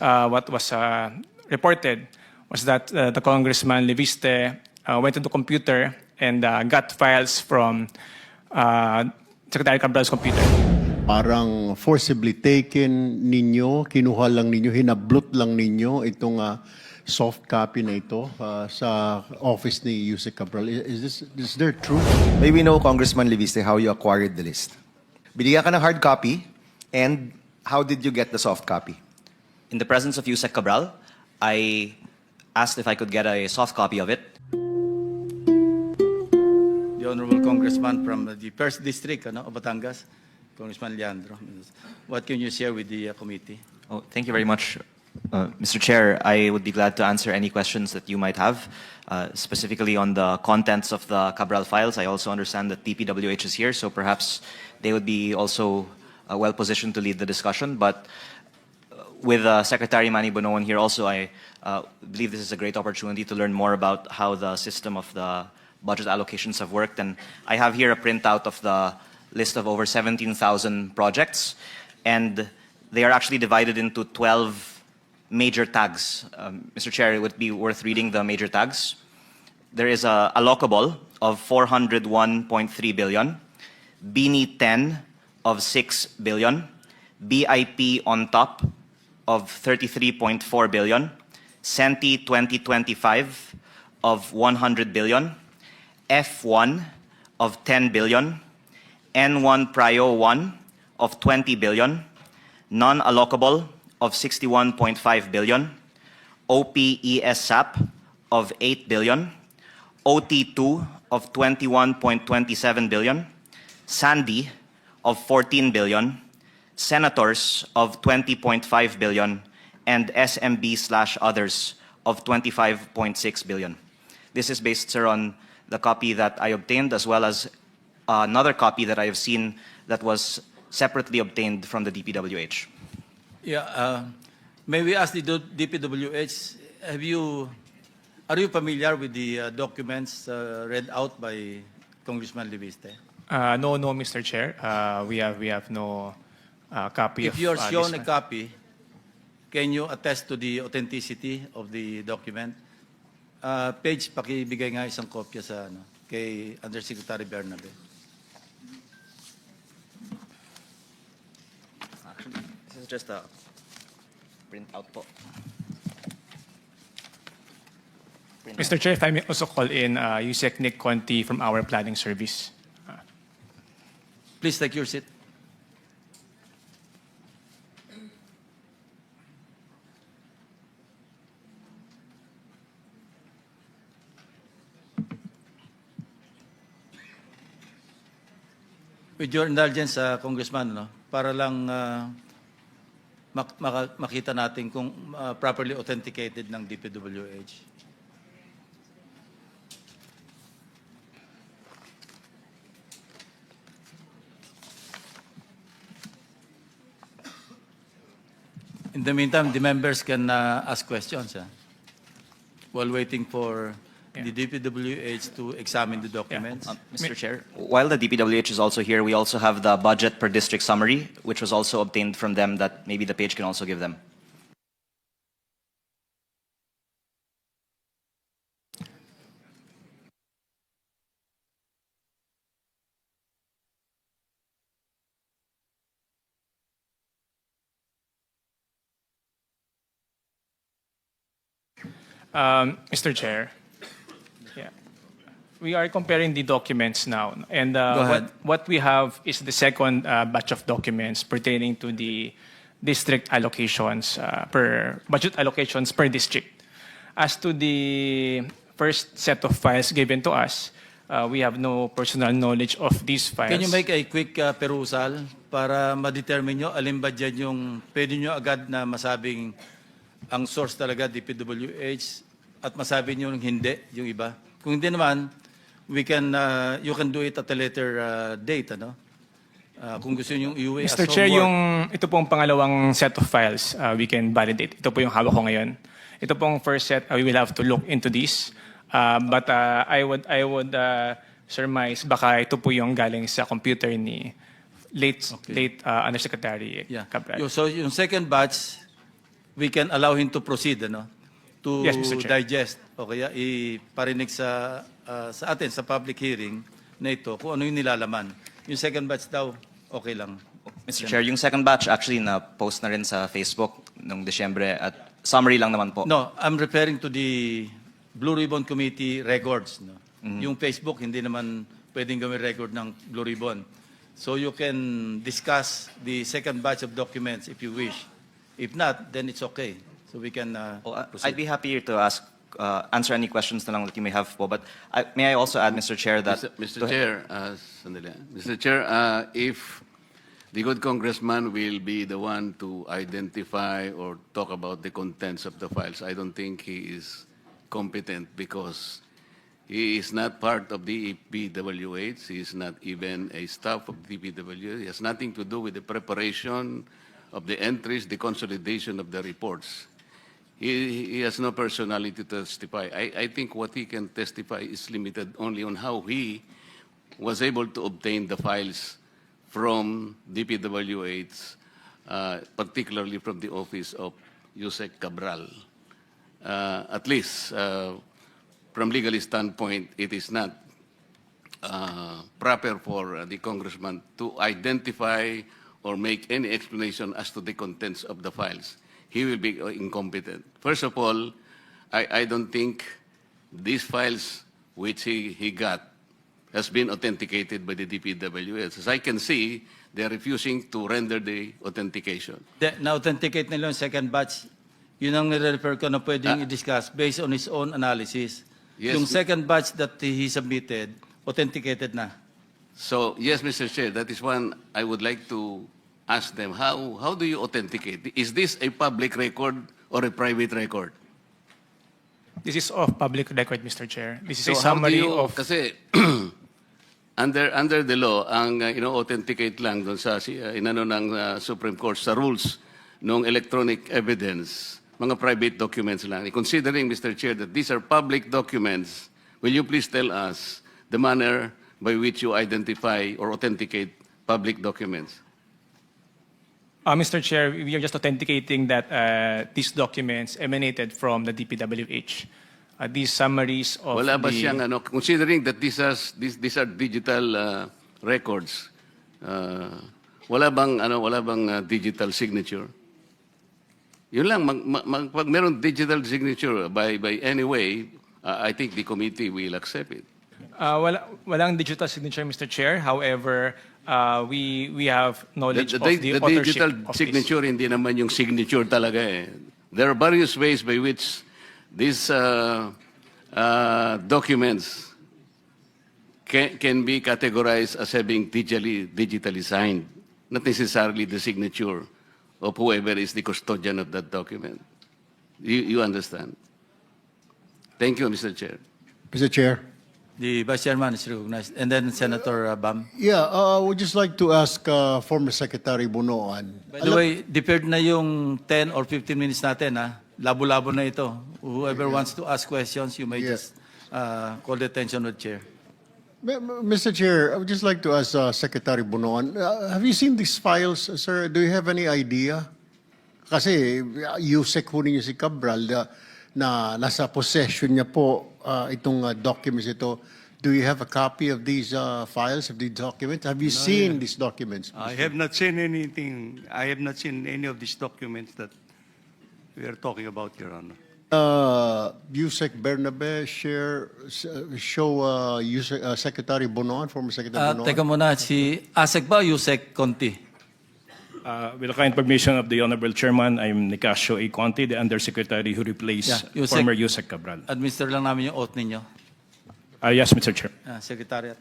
what was reported was that the Congressman Leviste went to the computer and got files from Secretary Cabral's computer. Parang forcibly taken ninyo, kinuha lang ninyo, hinablot lang ninyo itong soft copy na ito sa office ni Yusek Cabral. Is there truth? May we know, Congressman Leviste, how you acquired the list? Binigyan ka ng hard copy, and how did you get the soft copy? In the presence of Yusek Cabral, I asked if I could get a soft copy of it. The Honorable Congressman from the 1st District of Batangas, Congressman Leandro. What can you share with the committee? Oh, thank you very much, Mr. Chair. I would be glad to answer any questions that you might have, specifically on the contents of the Cabral files. I also understand that DPWH is here, so perhaps they would be also well positioned to lead the discussion. But with Secretary Manny Bonoan here also, I believe this is a great opportunity to learn more about how the system of the budget allocations have worked. And I have here a printout of the list of over 17,000 projects, and they are actually divided into 12 major tags. Mr. Chair, it would be worth reading the major tags. There is a allocable of 401.3 billion, BINI 10 of 6 billion, BIP on top of 33.4 billion, CENTI 2025 of 100 billion, F1 of 10 billion, N1 Prio 1 of 20 billion, non-allocable of 61.5 billion, OPESAP of 8 billion, OT2 of 21.27 billion, SANDI of 14 billion, Senators of 20.5 billion, and SMB/others of 25.6 billion. This is based, sir, on the copy that I obtained, as well as another copy that I have seen that was separately obtained from the DPWH. Yeah, may we ask the DPWH, are you familiar with the documents read out by Congressman Leviste? No, Mr. Chair. We have no copy of If you are shown this a copy, can you attest to the authenticity of the document? Page, pakibigay nga isang kopya sa kay Undersecretary Bernabe. Actually, this is just a printout po. Mr. Chair, if I may also call in Yusek Nick Conti from our planning service. Please take your seat. With your indulgence, Congressman, para lang makita natin kung properly authenticated ng DPWH. In the meantime, the members can ask questions while waiting for the DPWH to examine the documents. Mr. Chair, while the DPWH is also here, we also have the budget per district summary, which was also obtained from them, that maybe the page can also give them. Mr. Chair, we are comparing the documents now, and what we have is the second batch of documents pertaining to the district allocations budget allocations per district. As to the first set of files given to us, we have no personal knowledge of these files. Can you make a quick perusal para ma-determine nyo alin ba dyan yung pwede nyo agad na masabing ang source talaga DPWH at masabi nyo hindi yung iba? Kung hindi naman, you can do it at a later date, kung gusto nyo iuwi as Mr. Chair, homework. ito pong pangalawang set of files, we can validate. Ito po yung hawak ko ngayon. Ito pong first set, we will have to look into this. But I would surmise baka ito po yung galing sa computer ni late Undersecretary Cabral. So yung second batch, we can allow him to proceed, ano? To Yes, Mr. Chair. digest o kaya iparinig sa atin sa public hearing na ito kung ano yung nilalaman. Yung second batch daw, okay lang. Mr. Chair, yung second batch actually na-post na rin sa Facebook noong Disyembre at summary lang naman po. No, I'm referring to the Blue Ribbon Committee records. No? Yung Facebook, hindi naman pwedeng gawin record ng Blue Ribbon. So you can discuss the second batch of documents if you wish. If not, then it's okay. So we can proceed. I'd be happy to answer any questions na lang that you may have po. But may I also add, Mr. Chair, that... Mr. Chair, sandali. Mr. Chair, if the good congressman will be the one to identify or talk about the contents of the files, I don't think he is competent because he is not part of the DPWH. He is not even a staff of DPWH. He has nothing to do with the preparation of the entries, the consolidation of the reports. He has no personality to testify. I think what he can testify is limited only on how he was able to obtain the files from DPWH, particularly from the office of Yusek Cabral. At least, from legal standpoint, it is not proper for the congressman to identify or make any explanation as to the contents of the files. He will be incompetent. First of all, I don't think these files which he got has been authenticated by the DPWH. As I can see, they are refusing to render the authentication. Na-authenticate nila yung second batch. Yun ang nire-refer ko na pwedeng i-discuss based on his own analysis. Yes. Yung second batch that he submitted, authenticated na. So, yes, Mr. Chair, that is one I would like to ask them. How do you authenticate? Is this a public record or a private record? This is of public record, Mr. Chair. This is a So how do summary you, of... kasi under the law, ang ino-authenticate lang doon sa inano ng Supreme Court sa rules ng electronic evidence, mga private documents lang. Considering, Mr. Chair, that these are public documents, will you please tell us the manner by which you identify or authenticate public documents? Mr. Chair, we are just authenticating that these documents emanated from the DPWH. These summaries of Wala ba the... siyang considering that these are digital records, wala bang digital signature? Yun lang, pag meron digital signature by any way, I think the committee will accept it. Walang digital signature, Mr. Chair. However, we have knowledge of the The authorship digital of signature, hindi naman yung signature talaga eh. There are various ways by which these documents can be categorized as having digitally signed, not necessarily the signature of whoever is the custodian of that document. You understand? Thank you, Mr. Chair. Mr. Chair. The Vice Chairman is recognized. And then Senator Bam. Yeah, I would just like to ask former Secretary Bunoan. By the way, deferred na yung 10 or 15 minutes natin. Ha? Labo-labo na ito. Whoever wants to ask questions, you may just call the attention of the Chair. Mr. Chair, I would just like to ask Secretary Bunoan, have you seen these files, sir? Do you have any idea? Kasi Yusek ho ninyo si Cabral na nasa possession niya po itong documents ito. Do you have a copy of these files, of these documents? Have you seen these documents? I have not seen anything. I have not seen any of these documents that we are talking about, Your Honor. Yusek Bernabe, show Secretary Bunoan, former Secretary Bunoan. Teka muna, si Asek ba o Yusek Conti? With the kind permission of the Honorable Chairman, I'm Nicasio A. Conti, the Undersecretary who replaced Yeah, Yusek. former Yusek Cabral. Administer lang namin yung oath ninyo. Yes, Mr. Chair. Secretariat.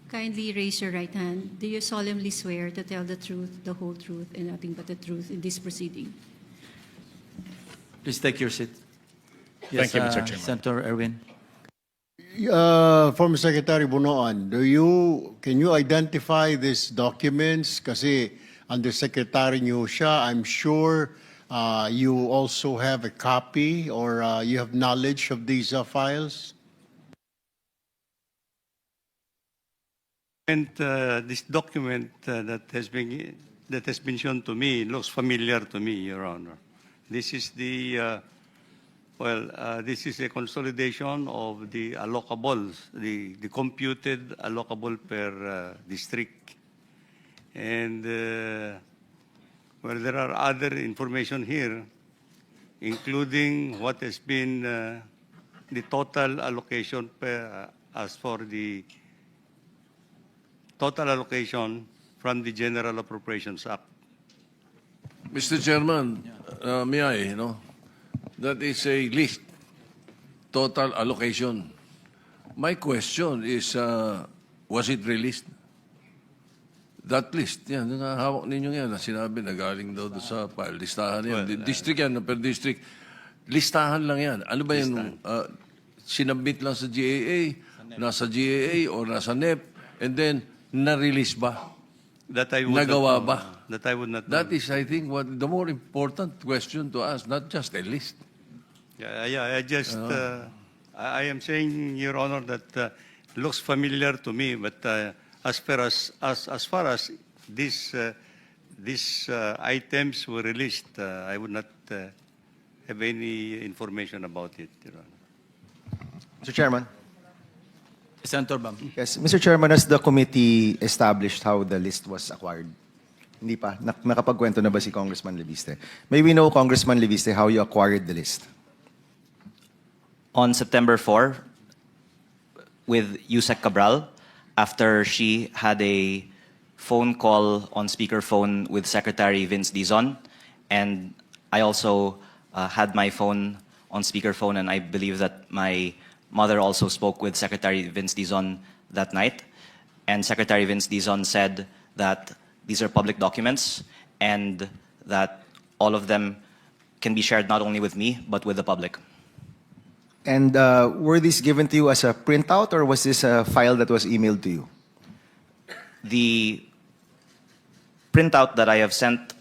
Kindly raise your right hand. Do you solemnly swear to tell the truth, the whole truth, and nothing but the truth in this proceeding? Please take your seat. Thank you, Mr. Chairman. Senator Erwin. Former Secretary Bunoan, can you identify these documents? Kasi Undersecretary niyo siya, I'm sure you also have a copy or you have knowledge of these files? And this document that has been that has been shown to me looks familiar to me, Your Honor. This is this is a consolidation of the allocables, the computed allocable per district. And there are other information here, including what has been the total allocation as for the total allocation from the General Appropriations Act. Mr. Chairman, may I, that is a list, total allocation. My question is, was it released? That list, yan, hawak ninyo yan, na sinabi na galing daw doon sa file, listahan yan. District yan, per district. Listahan lang yan. Ano ba yan? Sinabit lang sa GAA, nasa GAA or nasa NEP, and then na-release ba? That I would Nagawa not know. ba? That I would not know. That is, I think, what the more important question to ask, not just a list. Yeah, I am saying, Your Honor, that looks familiar to me, but as far as these items were released, I would not have any information about it, Your Honor. Mr. Chairman. Senator Bam. Yes, Mr. Chairman, has the committee established how the list was acquired? Hindi pa. Nakapagkwento na ba si Congressman Leviste? May we know, Congressman Leviste, how you acquired the list? On September 4, with Yusek Cabral, after she had a phone call on speakerphone with Secretary Vince Dizon, and I also had my phone on speakerphone, and I believe that my mother also spoke with Secretary Vince Dizon that night. And Secretary Vince Dizon said that these are public documents and that all of them can be shared not only with me, but with the public. And were these given to you as a printout, or was this a file that was emailed to you? The printout that I have sent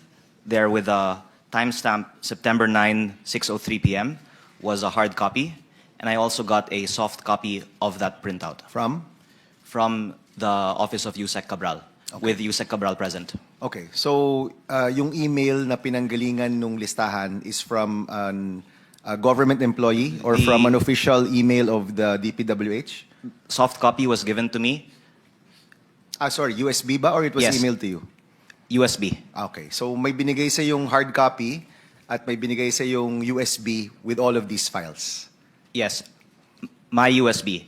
there with a timestamp September 9, 6:03 p.m. was a hard copy, and I also got a soft copy of that printout From? from the office of Yusek Cabral, with Yusek Cabral present. Okay, so yung email na pinanggalingan nung listahan is from a government employee or from an official email of the DPWH? Soft copy was given to me, Sorry, USB ba or it was Yes. emailed to you? USB. Okay, so may binigay sa yung hard copy at may binigay sa yung USB with all of these files. Yes, my USB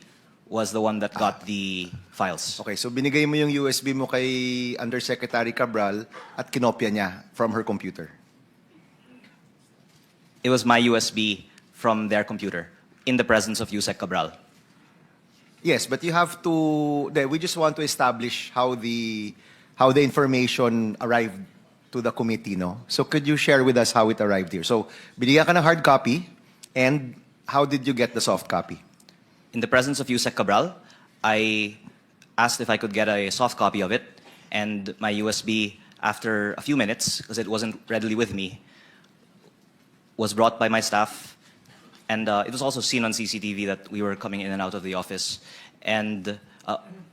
was the one that got the files. Okay, so binigay mo yung USB mo kay Undersecretary Cabral at kinopya niya from her computer. It was my USB from their computer in the presence of Yusek Cabral. Yes, but you have to. We just want to establish how the information arrived to the committee, no? So could you share with us how it arrived here? So binigyan ka ng hard copy, and how did you get the soft copy? In the presence of Yusek Cabral, I asked if I could get a soft copy of it, and my USB, after a few minutes, because it wasn't readily with me, was brought by my staff. And it was also seen on CCTV that we were coming in and out of the office. And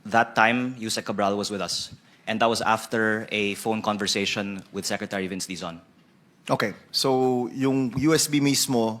that time, Yusek Cabral was with us. And that was after a phone conversation with Secretary Vince Dizon. Okay, so yung USB mismo,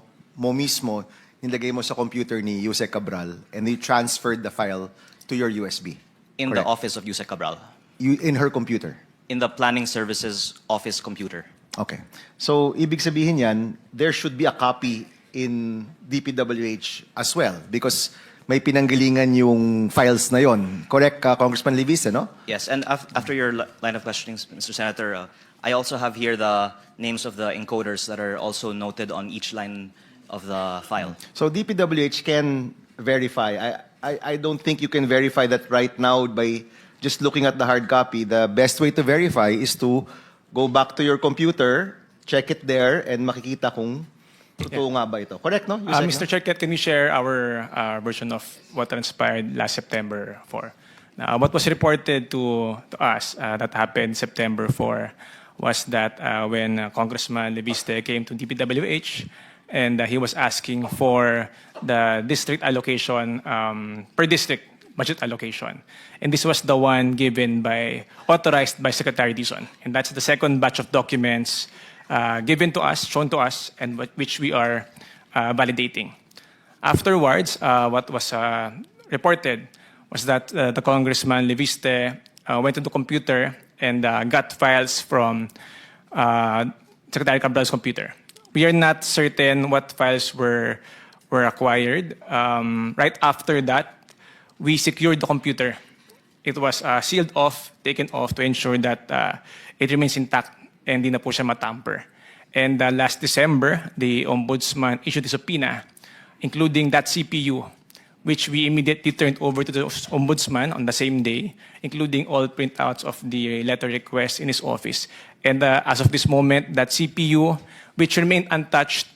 nilagay mo sa computer ni Yusek Cabral, and you transferred the file to your USB. In Correct. the office of Yusek Cabral. In her computer. In the Planning Services office computer. Okay. So, ibig sabihin yan, there should be a copy in DPWH as well because may pinanggalingan yung files na yon. Correct, Congressman Leviste, no? Yes, and after your line of questioning, Mr. Senator, I also have here the names of the encoders that are also noted on each line of the file. So, DPWH can verify. I don't think you can verify that right now by just looking at the hard copy. The best way to verify is to go back to your computer, check it there, and makikita kung totoo nga ba ito. Correct, no? Yusek, Mr. Chair, can we share our version of what transpired last September 4? Now, what was reported to us that happened September 4 was that when Congressman Leviste came to DPWH and he was asking for the district allocation per district budget allocation. And this was the one authorized by Secretary Dizon. And that's the second batch of documents given to us, shown to us, and which we are validating. Afterwards, what was reported was that the Congressman Leviste went to the computer and got files from Secretary Cabral's computer. We are not certain what files were acquired. Right after that, we secured the computer. It was sealed off, taken off to ensure that it remains intact and di na po siya matamper. And last December, the Ombudsman issued a subpoena, including that CPU, which we immediately turned over to the Ombudsman on the same day, including all printouts of the letter request in his office. And as of this moment, that CPU, which remained untouched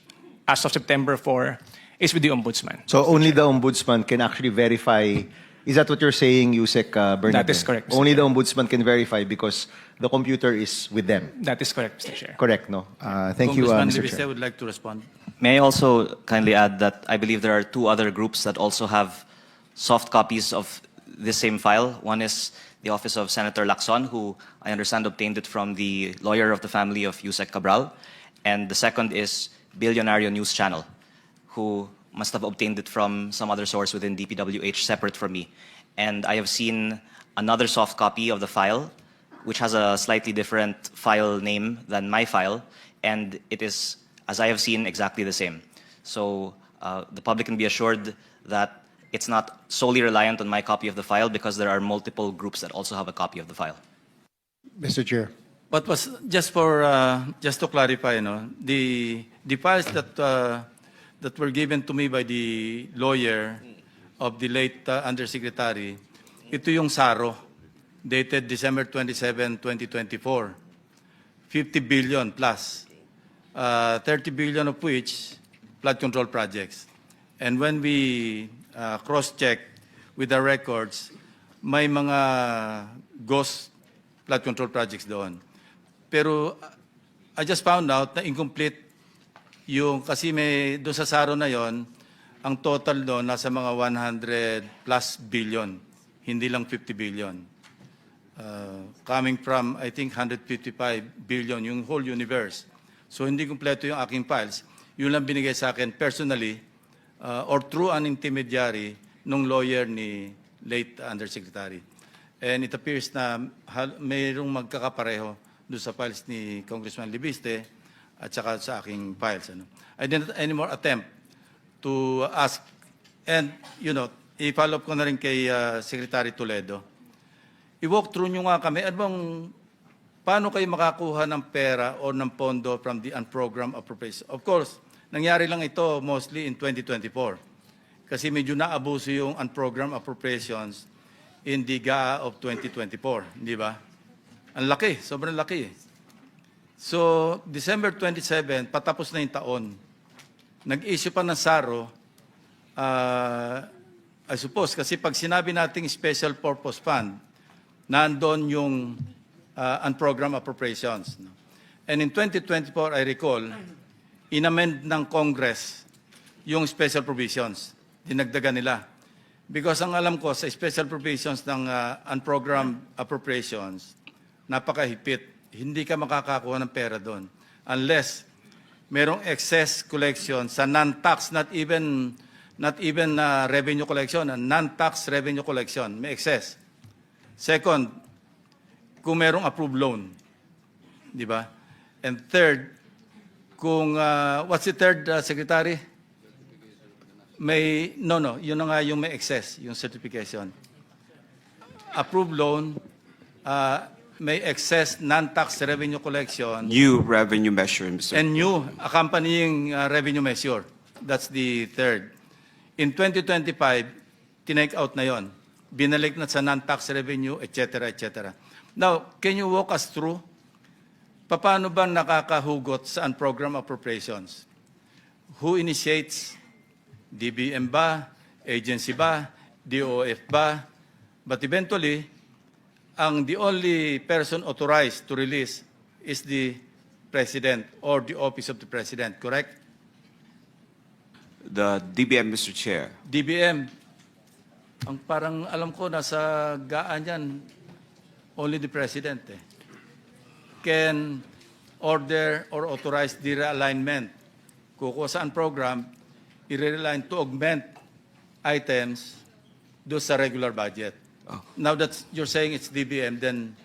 as of September 4, is with the Ombudsman. So only the Ombudsman can actually verify. Is that what you're saying, Yusek Bernabé? That is correct, Mr. Only Chair. the Ombudsman can verify because the computer is with them. That is correct, Mr. Chair. Correct, no? Thank you, Congressman Mr. Leviste Chair. would like to respond. May I also kindly add that I believe there are two other groups that also have soft copies of this same file. One is the Office of Senator Lacson, who I understand obtained it from the lawyer of the family of Yusek Cabral. And the second is Billionario News Channel, who must have obtained it from some other source within DPWH separate from me. And I have seen another soft copy of the file, which has a slightly different file name than my file, and it is, as I have seen, exactly the same. So the public can be assured that it's not solely reliant on my copy of the file because there are multiple groups that also have a copy of the file. Mr. Chair. But was just to clarify, no, the files that were given to me by the lawyer of the late Undersecretary, ito yung SARO, dated December 27, 2024. 50 billion plus, 30 billion of which flood control projects. And when we cross-check with the records, may mga ghost flood control projects doon. Pero I just found out na incomplete yung, kasi may doon sa SARO na yon, ang total doon nasa mga 100 plus billion, hindi lang 50 billion. Coming from, I think, 155 billion, yung whole universe. So hindi kumpleto yung aking files. Yun lang binigay sa akin personally or through an intermediary nung lawyer ni late Undersecretary. And it appears na mayroong magkakapareho doon sa files ni Congressman Leviste at saka sa aking files. Ano. I didn't anymore attempt to ask, and i-follow up ko na rin kay Secretary Toledo. I-walk through nyo nga kami, paano kayo makakuha ng pera o ng pondo from the unprogrammed appropriation? Of course, nangyari lang ito mostly in 2024 kasi medyo naabuso yung unprogrammed appropriations in the GAA of 2024, di ba? Ang laki, sobrang laki. So, December 27, patapos na yung taon, nag-issue pa ng SARO, I suppose, kasi pag sinabi nating special purpose fund, nandoon yung unprogrammed appropriations. No? And in 2024, I recall, inamend ng Congress yung special provisions. Dinagdagan nila. Because ang alam ko sa special provisions ng unprogrammed appropriations, napakahipit. Hindi ka makakakuha ng pera doon. Unless merong excess collection sa non-tax, not even revenue collection, non-tax revenue collection, may excess. Second, kung merong approved loan, di ba? And third, kung what's the third, Secretary? Yun na nga yung may excess, yung certification. Approved loan, may excess non-tax revenue collection. New revenue measure, Mr. And new accompanying revenue measure. That's the third. In 2025, tinake out na yon. Binalik na sa non-tax revenue, etc., etc. Now, can you walk us through paano ba nakakahugot sa unprogrammed appropriations? Who initiates? DBM ba? Agency ba? DOF ba? But eventually, the only person authorized to release is the President or the Office of the President, correct? The DBM, Mr. Chair. DBM. Ang parang alam ko nasa gaan yan, only the President can order or authorize the realignment. Kukuha saan program, i-realign to augment items do sa regular budget. Now that you're saying it's DBM, then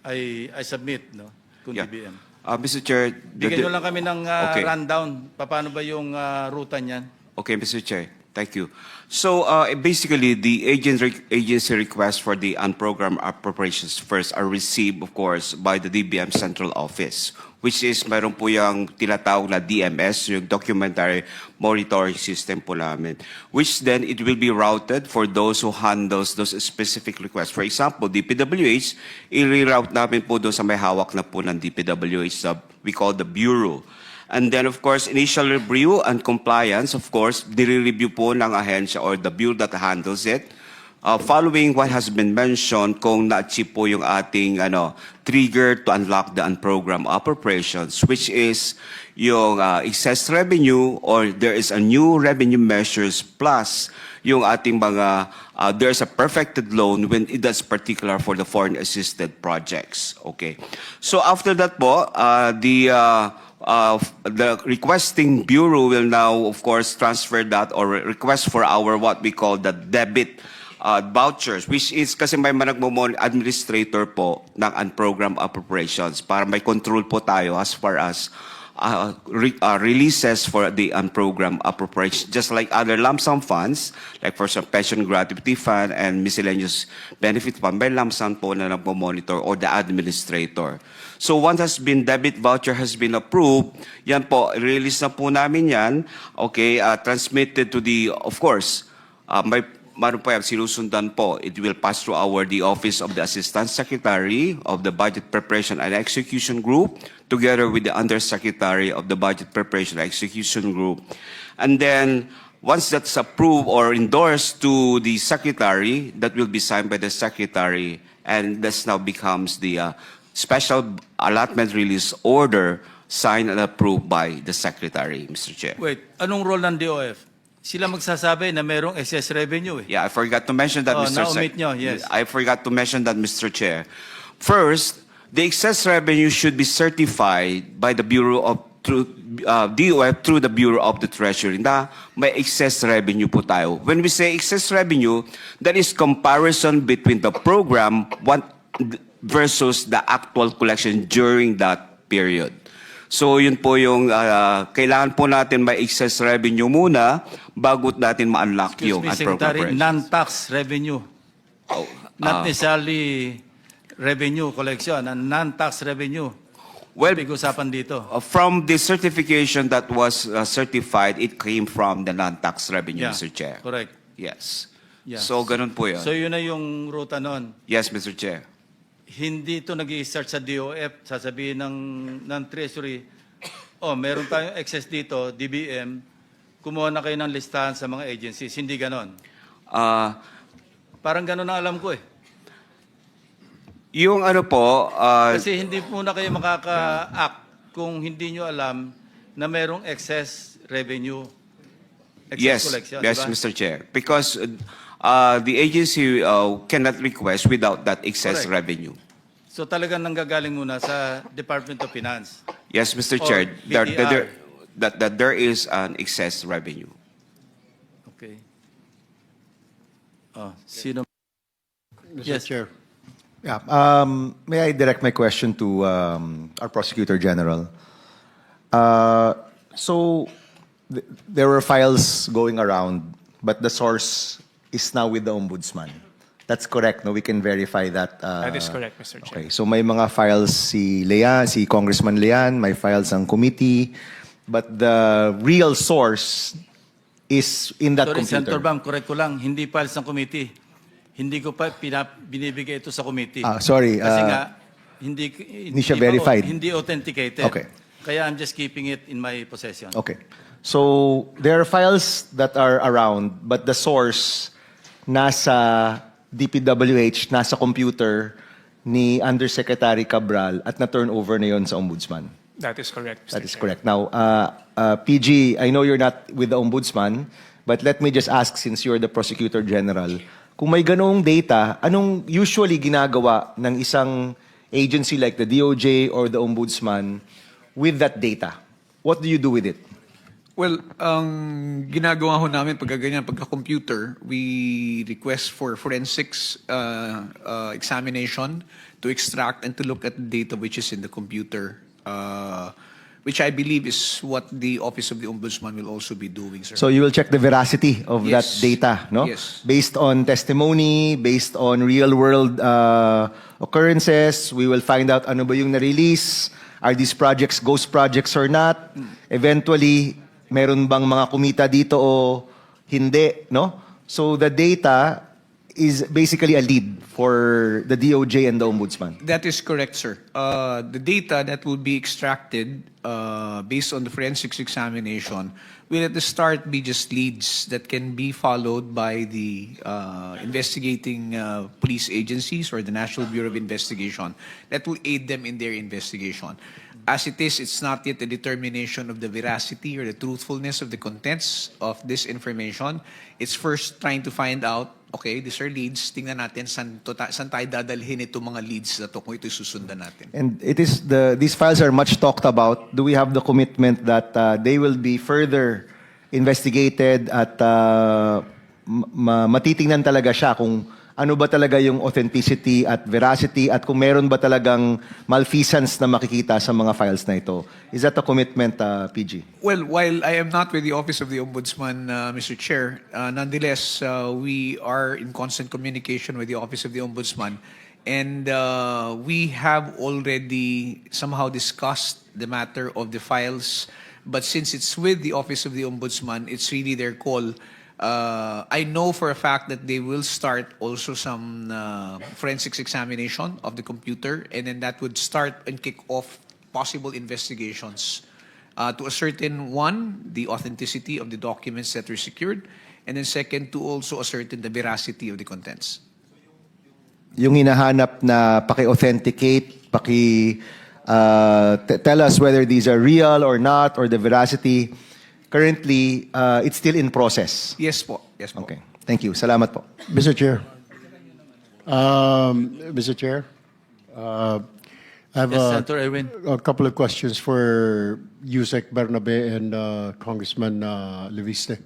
I submit, no? Kung Yeah. DBM. Mr. Chair, Bigyan nyo lang kami ng Okay. rundown. Paano ba yung ruta niyan? Okay, Mr. Chair. Thank you. So basically, the agency requests for the unprogrammed appropriations first are received, of course, by the DBM Central Office, which is mayroon po yung tinatawag na DMS, yung Documentary Monitoring System po namin, which then it will be routed for those who handles those specific requests. For example, DPWH, i-reroute namin po doon sa may hawak na po ng DPWH, we call the Bureau. And then, of course, initial review and compliance, of course, nire-review po ng ahensya or the bureau that handles it. Following what has been mentioned, kung na-achieve po yung ating trigger to unlock the unprogrammed appropriations, which is yung excess revenue or there is a new revenue measures plus yung ating mga, there's a perfected loan when it is particular for the foreign assisted projects. Okay. So after that po, the requesting bureau will now, of course, transfer that or request for our what we call the debit vouchers, which is kasi may administrator po ng unprogrammed appropriations para may control po tayo as far as releases for the unprogrammed appropriations, just like other lump sum funds, like for some pension gratuity fund and miscellaneous benefit fund, may lump sum po na nagpo-monitor or the administrator. So once debit voucher has been approved, yan po, release na po namin yan, okay, transmitted to the, of course, meron po yan, sinusundan po. It will pass through the Office of the Assistant Secretary of the Budget Preparation and Execution Group, together with the Undersecretary of the Budget Preparation and Execution Group. And then, once that's approved or endorsed to the Secretary, that will be signed by the Secretary, and this now becomes the special allotment release order signed and approved by the Secretary, Mr. Chair. Wait, anong role ng DOF? Sila magsasabi na merong excess revenue Yeah, I forgot to mention that, Mr. na-omit nyo, yes. I forgot to mention that, Mr. Chair. First, the excess revenue should be certified by the Bureau of DOF through the Bureau of the Treasury na may excess revenue po tayo. When we say excess revenue, that is comparison between the program versus the actual collection during that period. So yun po yung kailangan po natin may excess revenue muna bago natin ma-unlock yung Secretary, unprogrammed non-tax revenue. Not necessarily revenue collection, non-tax revenue. Well, Pag-usapan dito. from the certification that was certified, it came from the non-tax revenue, Yeah, Mr. Chair. correct. Yes. Yeah. So ganun po yun. So yun na yung ruta nun. Yes, Mr. Chair. Hindi ito nag-i-start sa DOF, sasabihin ng Treasury, meron tayong excess dito, DBM, kumuha na kayo ng listahan sa mga agencies. Hindi ganon. Parang ganon ang alam ko eh. Yung ano po, Kasi hindi muna kayo makaka-act kung hindi nyo alam na merong excess revenue, excess collection. yes, diba? Mr. Chair. Because the agency cannot request without that excess Correct. revenue. So talagang nanggagaling muna sa Department of Finance. Yes, Mr. Or Chair. BTR. That there is an excess revenue. Okay. Sino? Mr. Yes. Chair. Yeah. May I direct my question to our Prosecutor General? So there were files going around, but the source is now with the Ombudsman. That's correct, no? We can verify that. That is correct, Mr. Chair. Okay, so may mga files si Congressman Lean, may files ang committee, but the real source is in that Sorry, computer. Senator Bam, correct ko lang, hindi files ng committee. Hindi ko pa binibigay ito sa committee. Sorry. Kasi nga, hindi siya pa- verified. Hindi authenticated. Okay. Kaya I'm just keeping it in my possession. Okay. So there are files that are around, but the source nasa DPWH, nasa computer ni Undersecretary Cabral at na-turn over na yon sa Ombudsman. That is correct, Mr. That is Chair. correct. Now, PG, I know you're not with the Ombudsman, but let me just ask, since you're the Prosecutor General, kung may ganoong data, anong usually ginagawa ng isang agency like the DOJ or the Ombudsman with that data? What do you do with it? Well, ang ginagawa ho namin pagka ganyan, pagka-computer, we request for forensics examination to extract and to look at the data which is in the computer, which I believe is what the Office of the Ombudsman will also be doing, sir. So you will check the veracity of that Yes. data, no? Yes. Based on testimony, based on real-world occurrences, we will find out ano ba yung na-release, are these projects ghost projects or not? Eventually, meron bang mga kumita dito o hindi, no? So the data is basically a lead for the DOJ and the Ombudsman. That is correct, sir. The data that will be extracted based on the forensics examination will at the start be just leads that can be followed by the investigating police agencies or the National Bureau of Investigation that will aid them in their investigation. As it is, it's not yet a determination of the veracity or the truthfulness of the contents of this information. It's first trying to find out, okay, these are leads, tingnan natin saan tayo dadalhin itong mga leads na to kung ito susundan natin. And it is these files are much talked about. Do we have the commitment that they will be further investigated at matitingnan talaga siya kung ano ba talaga yung authenticity at veracity at kung meron ba talagang malfeasance na makikita sa mga files na ito? Is that a commitment, PG? Well, while I am not with the Office of the Ombudsman, Mr. Chair, nonetheless, we are in constant communication with the Office of the Ombudsman. And we have already somehow discussed the matter of the files. But since it's with the Office of the Ombudsman, it's really their call. I know for a fact that they will start also some forensics examination of the computer, and then that would start and kick off possible investigations to ascertain, one, the authenticity of the documents that were secured, and then second, to also ascertain the veracity of the contents. Yung hinahanap na paki-authenticate, tell us whether these are real or not, or the veracity. Currently, it's still in process. Yes po. Yes po. Okay. Thank you. Salamat po. Mr. Chair. Mr. Chair, I have Yes, Senator Erwin. a couple of questions for Yusek Bernabe and Congressman Leviste.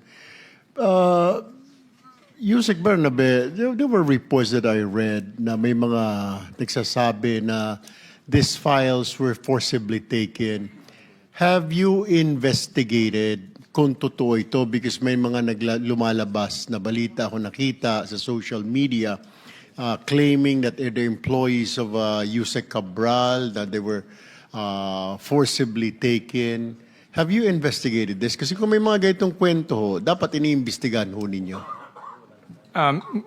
Yusek Bernabe, there were reports that I read na may mga nagsasabi na these files were forcibly taken. Have you investigated kung totoo ito? Because may mga lumalabas na balita ako nakita sa social media claiming that they're the employees of Yusek Cabral, that they were forcibly taken. Have you investigated this? Kasi kung may mga ganitong kwento ho, dapat iniimbestigahan ho ninyo.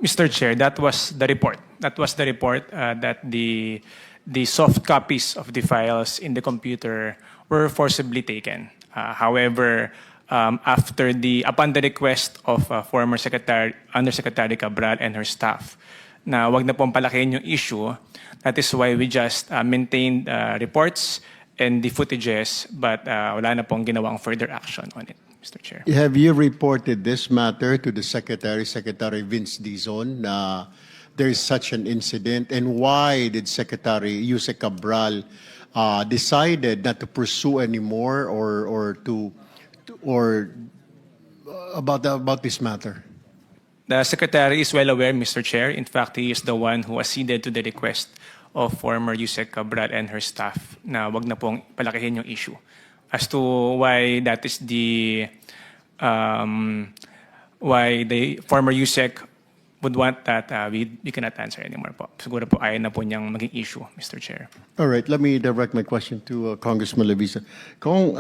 Mr. Chair, that was the report. That was the report that the soft copies of the files in the computer were forcibly taken. However, upon the request of former Undersecretary Cabral and her staff, na wag na pong palakihin yung issue, that is why we just maintained reports and the footages, but wala na pong ginawang further action on it, Mr. Chair. Have you reported this matter to the Secretary Vince Dizon, na there is such an incident, and why did Secretary Yusek Cabral decided not to pursue anymore or about this matter? The Secretary is well aware, Mr. Chair. In fact, he is the one who acceded to the request of former Yusek Cabral and her staff na wag na pong palakihin yung issue. As to why that is why the former Yusek would want that, we cannot answer anymore po. Siguro po ayaw na po niyang maging issue, Mr. Chair. All right, let me direct my question to Congressman Levisa. Kung,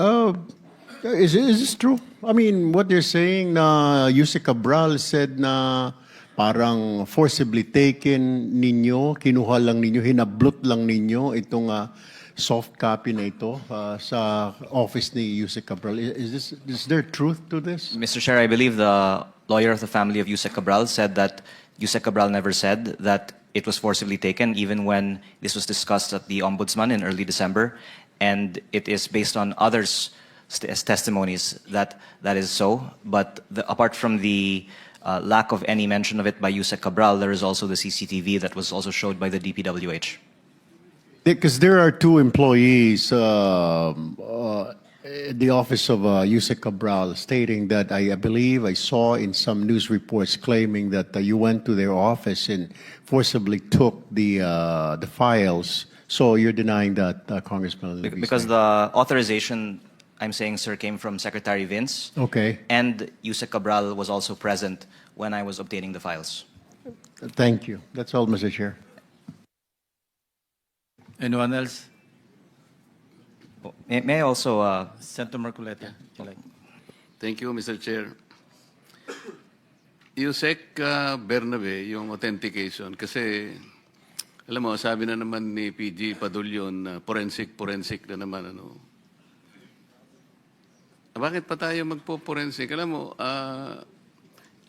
is this true? I mean, what you're saying na Yusek Cabral said na parang forcibly taken ninyo, kinuha lang ninyo, hinablot lang ninyo itong soft copy na ito sa office ni Yusek Cabral. Is there truth to this? Mr. Chair, I believe the lawyer of the family of Yusek Cabral said that Yusek Cabral never said that it was forcibly taken, even when this was discussed at the Ombudsman in early December. And it is based on others' testimonies that is so. But apart from the lack of any mention of it by Yusek Cabral, there is also the CCTV that was also showed by the DPWH. Because there are two employees in the office of Yusek Cabral stating that I believe I saw in some news reports claiming that you went to their office and forcibly took the files. So you're denying that, Congressman? Because the authorization, I'm saying, sir, came from Secretary Vince. Okay. And Yusek Cabral was also present when I was obtaining the files. Thank you. That's all, Mr. Chair. Anyone else? May I also... Senator Marcoleta, you like? Thank you, Mr. Chair. Yusek Bernabe, yung authentication, kasi alam mo, sabi na naman ni PG Padulyon, forensic na naman. Ano. Bakit pa tayo magpo-forensic? Alam mo,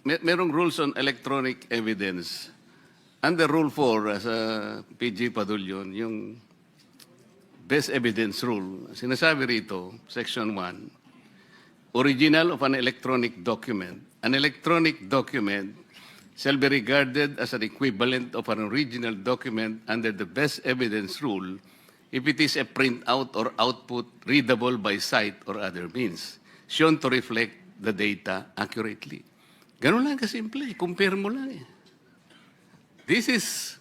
merong rules on electronic evidence. Under Rule 4, sa PG Padulyon, yung best evidence rule, sinasabi rito, Section 1, original of an electronic document. An electronic document shall be regarded as an equivalent of an original document under the best evidence rule if it is a printout or output readable by sight or other means, shown to reflect the data accurately. Ganun lang kasimple, compare mo lang eh. This is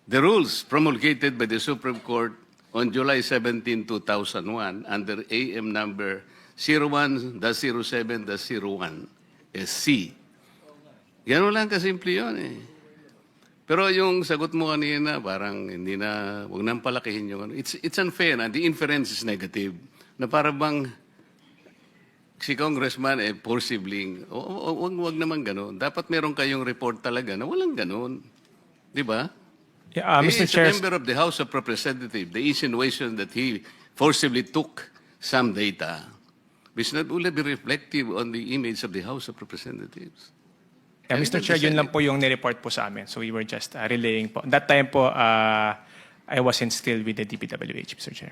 the rules promulgated by the Supreme Court on July 17, 2001 under AM number 01-07-01 SC. Gano'n lang kasimple yun eh. Pero yung sagot mo kanina, parang hindi na, huwag nang palakihin yung ano. It's unfair na, the inference is negative. Na para bang si Congressman poor sibling. Huwag naman gano'n. Dapat meron kayong report talaga na walang gano'n. Di ba? Yeah, Mr. He is Chair, a member of the House of Representatives. The insinuation that he forcibly took some data is not only be reflective on the image of the House of Representatives. yeah, Mr. Chair, yun lang po yung nireport po sa amin. So we were just relaying po. That time po, I wasn't still with the DPWH, Mr. Chair.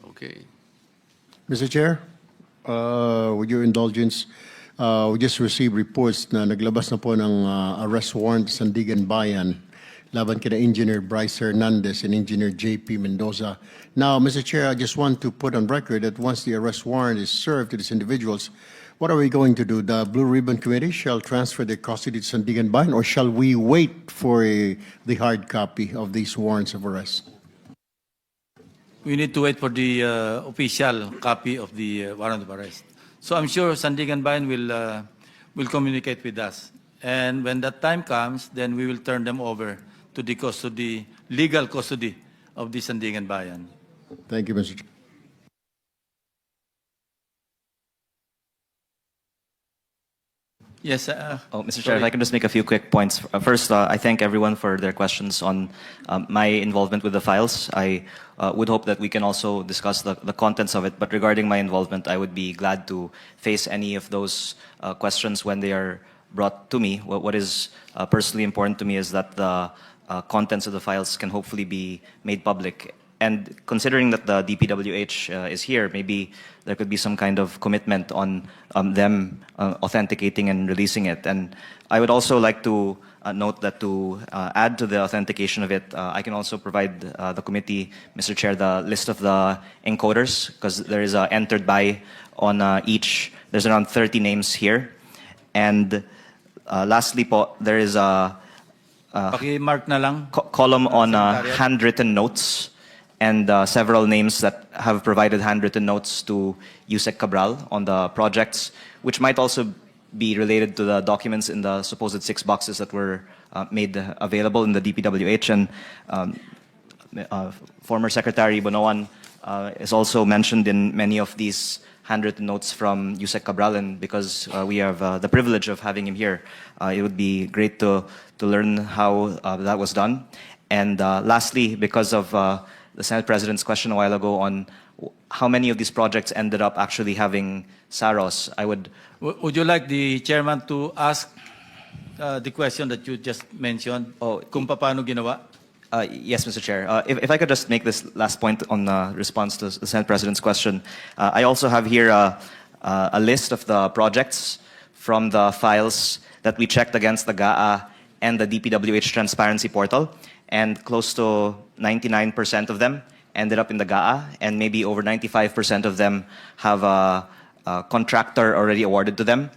Okay. Mr. Chair, with your indulgence, we just received reports na naglabas na po ng arrest warrant sa Sandigan Bayan laban kina Engineer Bryce Hernandez and Engineer JP Mendoza. Now, Mr. Chair, I just want to put on record that once the arrest warrant is served to these individuals, what are we going to do? The Blue Ribbon Committee shall transfer their custody to Sandigan Bayan, or shall we wait for the hard copy of these warrants of arrest? We need to wait for the official copy of the warrant of arrest. So I'm sure Sandigan Bayan will communicate with us. And when that time comes, then we will turn them over to the custody, legal custody of the Sandigan Bayan. Thank you, Mr. Chair. Yes. Mr. Chair, if I can just make a few quick points. First, I thank everyone for their questions on my involvement with the files. I would hope that we can also discuss the contents of it. But regarding my involvement, I would be glad to face any of those questions when they are brought to me. What is personally important to me is that the contents of the files can hopefully be made public. And considering that the DPWH is here, maybe there could be some kind of commitment on them authenticating and releasing it. And I would also like to note that to add to the authentication of it, I can also provide the committee, Mr. Chair, the list of the encoders, because there is a entered by on each. There's around 30 names here. And lastly po, there is a Paki-mark na lang. column on handwritten notes and several names that have provided handwritten notes to Yusek Cabral on the projects, which might also be related to the documents in the supposed 6 boxes that were made available in the DPWH. And former Secretary Bonoan is also mentioned in many of these handwritten notes from Yusek Cabral, and because we have the privilege of having him here, it would be great to learn how that was done. And lastly, because of the Senate President's question a while ago on how many of these projects ended up actually having SAROS, I would... Would you like the chairman to ask the question that you just mentioned? Kung paano ginawa? Yes, Mr. Chair. If I could just make this last point on response to the Senate President's question. I also have here a list of the projects from the files that we checked against the GAA and the DPWH transparency portal, and close to 99% of them ended up in the GAA, and maybe over 95% of them have a contractor already awarded to them.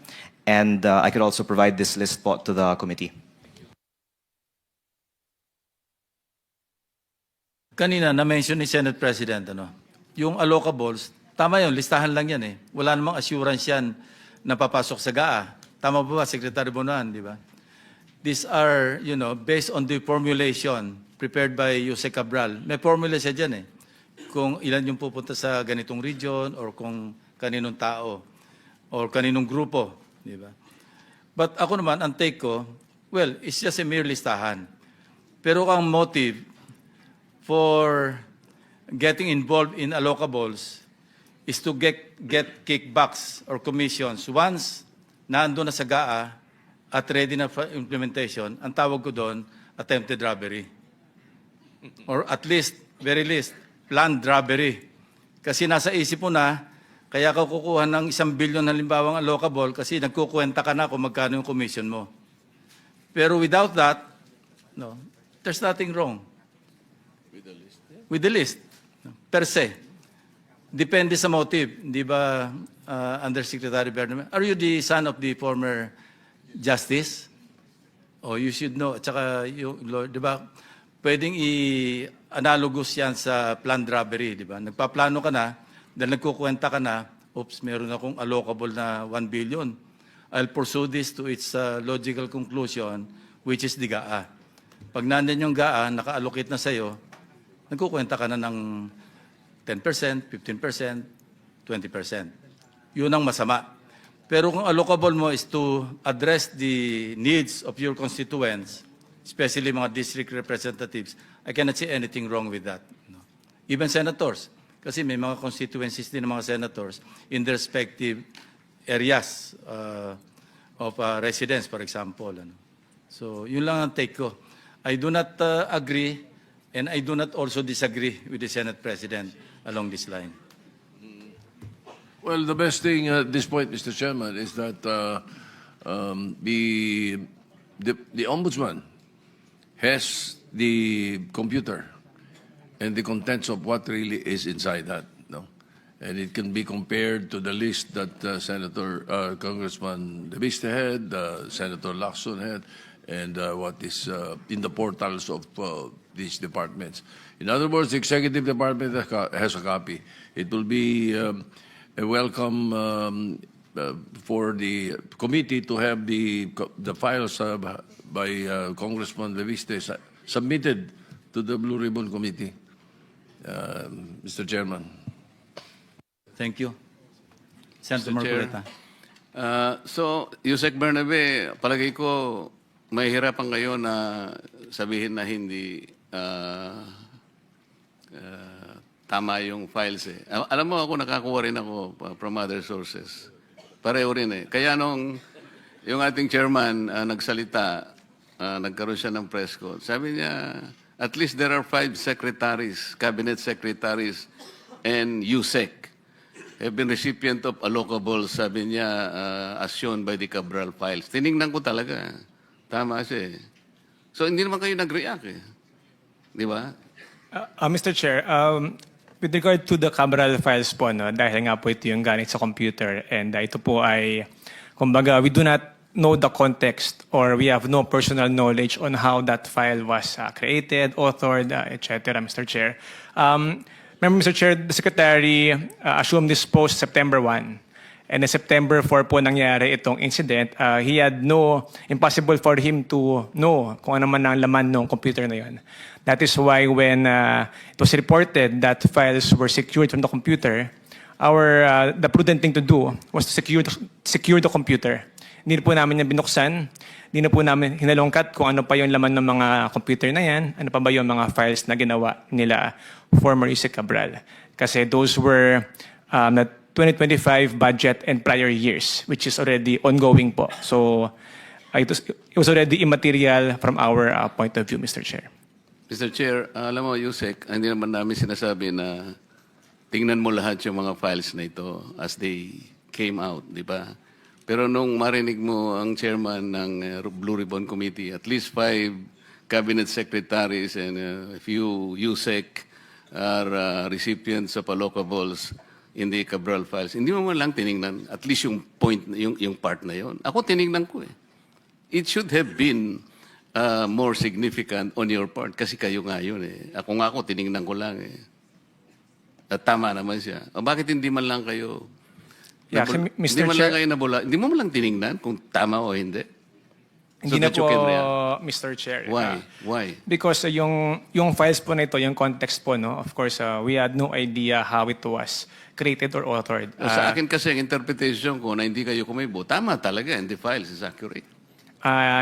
And I could also provide this list po to the committee. Kanina, na-mention ni Senate President, yung allocables, tama yun, listahan lang yan eh. Wala namang assurance yan na papasok sa GAA. Tama ba, Secretary Bonoan, di ba? These are, based on the formulation prepared by Jose Cabral. May formula siya dyan eh. Kung ilan yung pupunta sa ganitong region or kung kaninong tao or kaninong grupo, di ba? But ako naman, ang take ko, well, it's just a mere listahan. Pero ang motive for getting involved in allocables is to get kickbacks or commissions. Once naandun na sa GAA at ready na for implementation, ang tawag ko doon, attempted robbery. Or at least, very least, planned robbery. Kasi nasa isip mo na, kaya ka kukuha ng 1 billion halimbawang allocable kasi nagkukwenta ka na kung magkano yung commission mo. Pero without that, no, there's nothing wrong. With the list, per se. Depende sa motive. Di ba, Undersecretary Bernabe? Are you the son of the former justice? Oh, you should know. At saka, di ba, pwedeng i-analogous yan sa planned robbery, di ba? Nagpaplano ka na, dahil nagkukwenta ka na, oops, meron akong allocable na 1 billion. I'll pursue this to its logical conclusion, which is the GAA. Pag nandyan yung GAA, naka-allocate na sa'yo, nagkukwenta ka na ng 10%, 15%, 20%. Yun ang masama. Pero kung allocable mo is to address the needs of your constituents, especially mga district representatives, I cannot see anything wrong with that. No. Even senators, kasi may mga constituencies din ng mga senators in their respective areas of residence, for example. So, yun lang ang take ko. I do not agree and I do not also disagree with the Senate President along this line. Well, the best thing at this point, Mr. Chairman, is that the Ombudsman has the computer and the contents of what really is inside that, no? And it can be compared to the list that Congressman De Vista had, Senator Lacson had, and what is in the portals of these departments. In other words, the executive department has a copy. It will be a welcome for the committee to have the files by Congressman Leviste submitted to the Blue Ribbon Committee, Mr. Chairman. Thank you. Senator Mr. Chair. Marcoleta. So, Yusek Bernabe, palagay ko mahihirapan kayo na sabihin na hindi tama yung files eh. Alam mo, ako nakakuha rin ako from other sources. Pareho rin eh. Kaya nung yung ating chairman nagsalita, nagkaroon siya ng press call, sabi niya, at least there are 5 secretaries, cabinet secretaries, and USEC have been recipient of allocables, sabi niya, as shown by the Cabral files. Tiningnan ko talaga. Tama siya eh. So, hindi naman kayo nag-react eh. Di ba? Mr. Chair, with regard to the Cabral files po, no, dahil nga po ito yung galing sa computer, and ito po ay, kumbaga, we do not know the context or we have no personal knowledge on how that file was created, authored, etc., Mr. Chair. Remember, Mr. Chair, the Secretary assumed this post September 1. And in September 4 po nangyari itong incident, he had impossible for him to know kung ano man ang laman ng computer na yun. That is why when it was reported that files were secured from the computer, the prudent thing to do was to secure the computer. Hindi po namin yan binuksan, hindi na po namin hinalongkat kung ano pa yung laman ng mga computer na yan, ano pa ba yung mga files na ginawa nila former Yusek Cabral. Kasi those were 2025 budget and prior years, which is already ongoing po. So it was already immaterial from our point of view, Mr. Chair. Mr. Chair, alam mo, Yusek, hindi naman namin sinasabi na tingnan mo lahat yung mga files na ito as they came out, di ba? Pero nung marinig mo ang chairman ng Blue Ribbon Committee, at least 5 cabinet secretaries and a few USEC are recipients of allocables in the Cabral files. Hindi mo man lang tiningnan, at least yung point, yung part na yon. Ako tiningnan ko eh. It should have been more significant on your part kasi kayo nga yun eh. Ako tiningnan ko lang eh. At tama naman siya. O bakit hindi man lang kayo Yeah, kasi, Mr. Hindi man Chair- lang kayo nabula. Hindi mo man lang tiningnan kung tama o hindi. Hindi So na that you po, can react. Mr. Chair. Why? Why? Because yung files po na ito, yung context po, no, of course, we had no idea how it was created or authored. Sa akin kasi ang interpretation ko na hindi kayo kumibo, tama talaga and the files is accurate.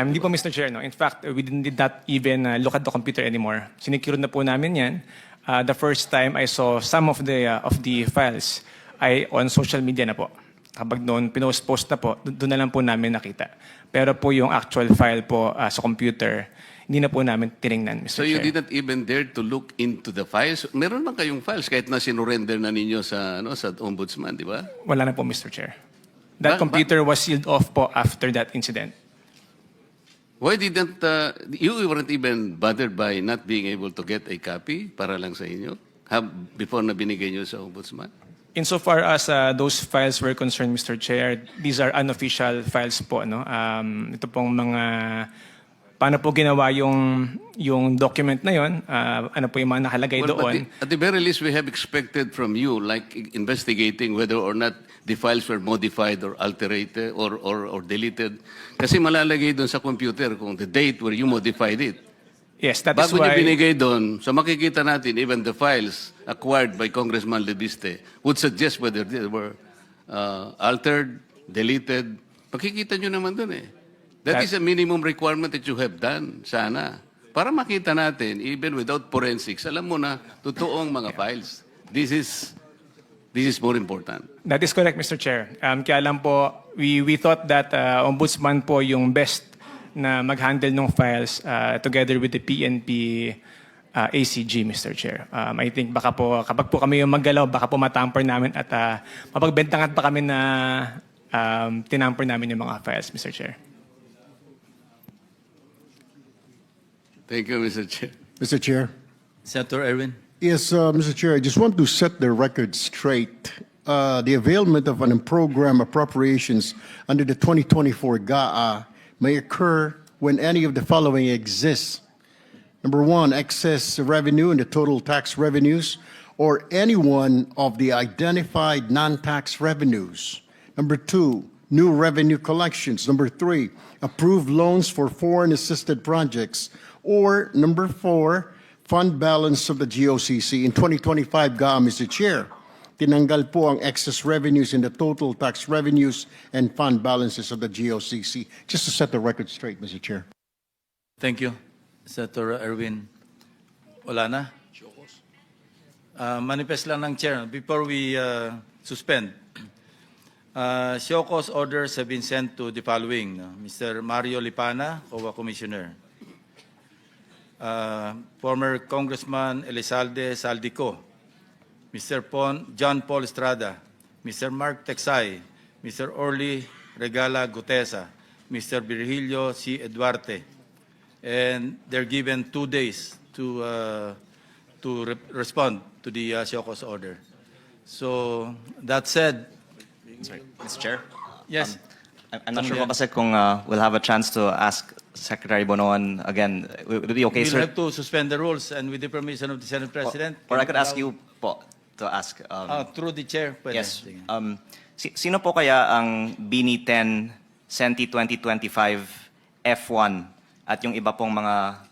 Hindi po, Mr. Chair. No? In fact, we did not even look at the computer anymore. Sinikure na po namin yan. The first time I saw some of the files ay on social media na po. Kapag noon pinost-post na po, doon na lang po namin nakita. Pero po yung actual file po sa computer, hindi na po namin tinignan, Mr. So you Chair. did not even dare to look into the files? Meron man kayong files kahit na sinurrender na ninyo sa ombudsman, di ba? Wala na po, Mr. Chair. That Ba- computer was sealed off po after that incident. Why didn't you weren't even bothered by not being able to get a copy para lang sa inyo before na binigay nyo sa ombudsman? Insofar as those files were concerned, Mr. Chair, these are unofficial files po. No? Ito pong mga, paano po ginawa yung document na yon, ano po yung mga nakalagay Well, but doon. at the very least, we have expected from you, like investigating whether or not the files were modified or altered or deleted. Kasi malalagay doon sa computer kung the date where you modified it. Yes, that is Bago niyo why... binigay doon, so makikita natin even the files acquired by Congressman Lebiste would suggest whether they were altered, deleted. Makikita nyo naman doon eh. That is a minimum requirement that you have done, sana. Para makita natin, even without forensics, alam mo na, totoong mga files. This is more important. That is correct, Mr. Chair. Kaya lang po, we thought that ombudsman po yung best na mag-handle ng files together with the PNP ACG, Mr. Chair. I think baka po, kapag po kami yung maggalaw, baka po matamper namin at mapagbentangan pa kami na tinamper namin yung mga files, Mr. Chair. Thank you, Mr. Chair. Mr. Chair. Senator Erwin. Yes, Mr. Chair, I just want to set the record straight. The availment of program appropriations under the 2024 GAA may occur when any of the following exists. Number one, excess revenue in the total tax revenues or any one of the identified non-tax revenues. Number two, new revenue collections. Number three, approved loans for foreign assisted projects. Or number four, fund balance of the GOCC. In 2025 GAA, Mr. Chair, tinanggal po ang excess revenues in the total tax revenues and fund balances of the GOCC. Just to set the record straight, Mr. Chair. Thank you, Senator Erwin. Wala na? Manifest lang ng chair before we suspend. Show cause orders have been sent to the following. Mr. Mario Lipana, COA Commissioner. Former Congressman Elizalde Saldico. Mr. John Paul Estrada. Mr. Mark Texay. Mr. Orly Regala Gutesa. Mr. Virgilio C. Eduarte. And they're given 2 days to respond to the show cause order. So, that said, Sorry, Mr. Chair? yes. I'm not sure po kasi kung we'll have a chance to ask Secretary Bonoan again. Would it be okay, We'll sir? have to suspend the rules and with the permission of the Senate President. Or I could ask allow- you po to ask. Through the chair. Pwede. Yes. Sige. Sino po kaya ang BINI 10 Senti 2025 F1 at yung iba pong mga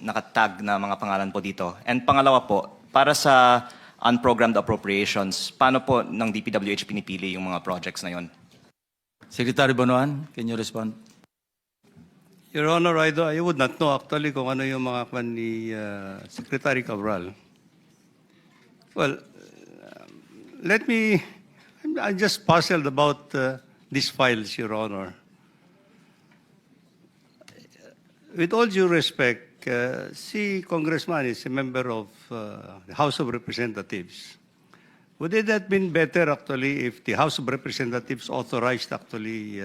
nakatag na mga pangalan po dito? And pangalawa po, para sa unprogrammed appropriations, paano po ng DPWH pinipili yung mga projects na yon? Secretary Bonoan, can you respond? Your Honor, I would not know actually kung ano yung mga kwan ni Secretary Cabral. Well, I'm just puzzled about these files, Your Honor. With all due respect, si Congressman is a member of the House of Representatives. would it have been better actually if the House of Representatives authorized actually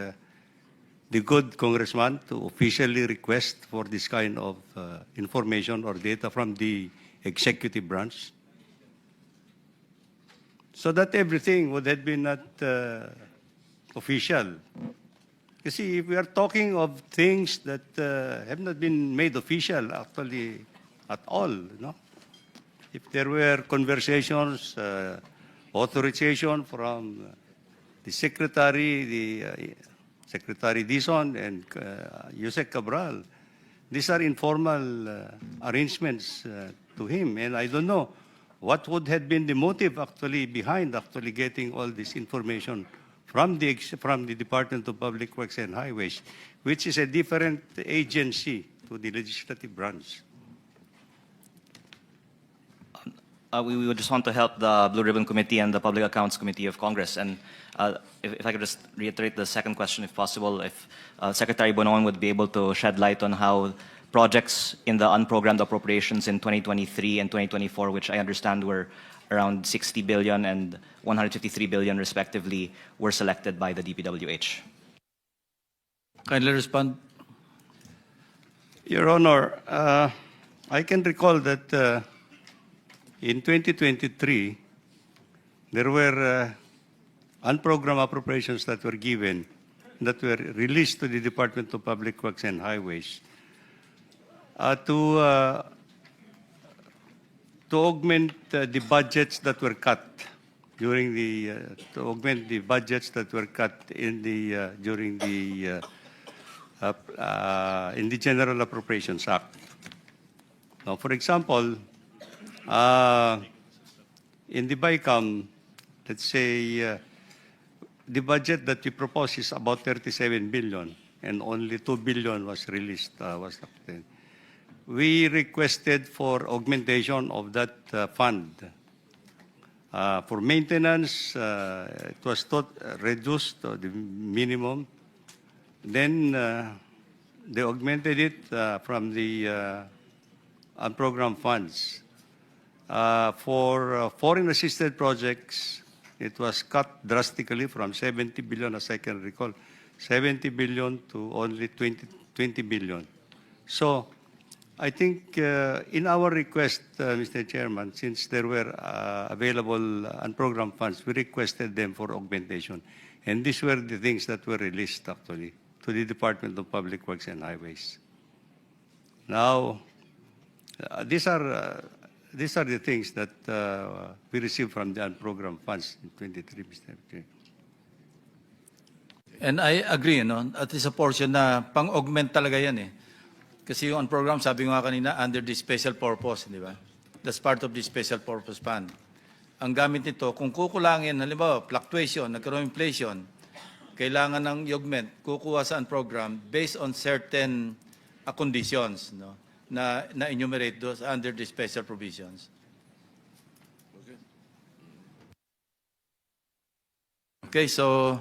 the good congressman to officially request for this kind of information or data from the executive branch? So that everything would have been not official. You see, if we are talking of things that have not been made official actually at all, no? If there were conversations, authorization from the Secretary, Secretary Dizon and Yusek Cabral, these are informal arrangements to him, and I don't know what would have been the motive actually behind actually getting all this information from the Department of Public Works and Highways, which is a different agency to the legislative branch. We would just want to help the Blue Ribbon Committee and the Public Accounts Committee of Congress. And if I could just reiterate the second question, if possible, if Secretary Bonoan would be able to shed light on how projects in the unprogrammed appropriations in 2023 and 2024, which I understand were around 60 billion and 153 billion respectively, were selected by the DPWH. Kindly respond. Your Honor, I can recall that in 2023, there were unprogrammed appropriations that were given, that were released to the Department of Public Works and Highways to augment the budgets that were cut during the to augment the budgets that were cut in the during the in the General Appropriations Act. Now, for example, in the BICAM, let's say the budget that we proposed is about 37 billion, and only 2 billion was released. We requested for augmentation of that fund. For maintenance, it was reduced to the minimum. Then they augmented it from the unprogrammed funds. For foreign assisted projects, it was cut drastically from 70 billion, as I can recall, 70 billion to only 20 billion. So I think in our request, Mr. Chairman, since there were available unprogrammed funds, we requested them for augmentation. And these were the things that were released actually to the Department of Public Works and Highways. Now, these are the things that we received from the unprogrammed funds in 23, Mr. Chair. And I agree, no? At least a portion na pang-augment talaga yan eh. Kasi yung unprogrammed, sabi ko nga kanina, under the special purpose, di ba? That's part of the special purpose fund. Ang gamit nito, kung kukulangin, halimbawa, fluctuation, nagkaroon inflation, kailangan ng augment, kukuha sa unprogrammed based on certain conditions, no? Na enumerate those under the special provisions. Okay, so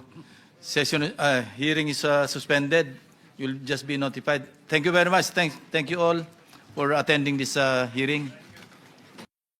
hearing is suspended. You'll just be notified. Thank you very much. Thank you all for attending this hearing.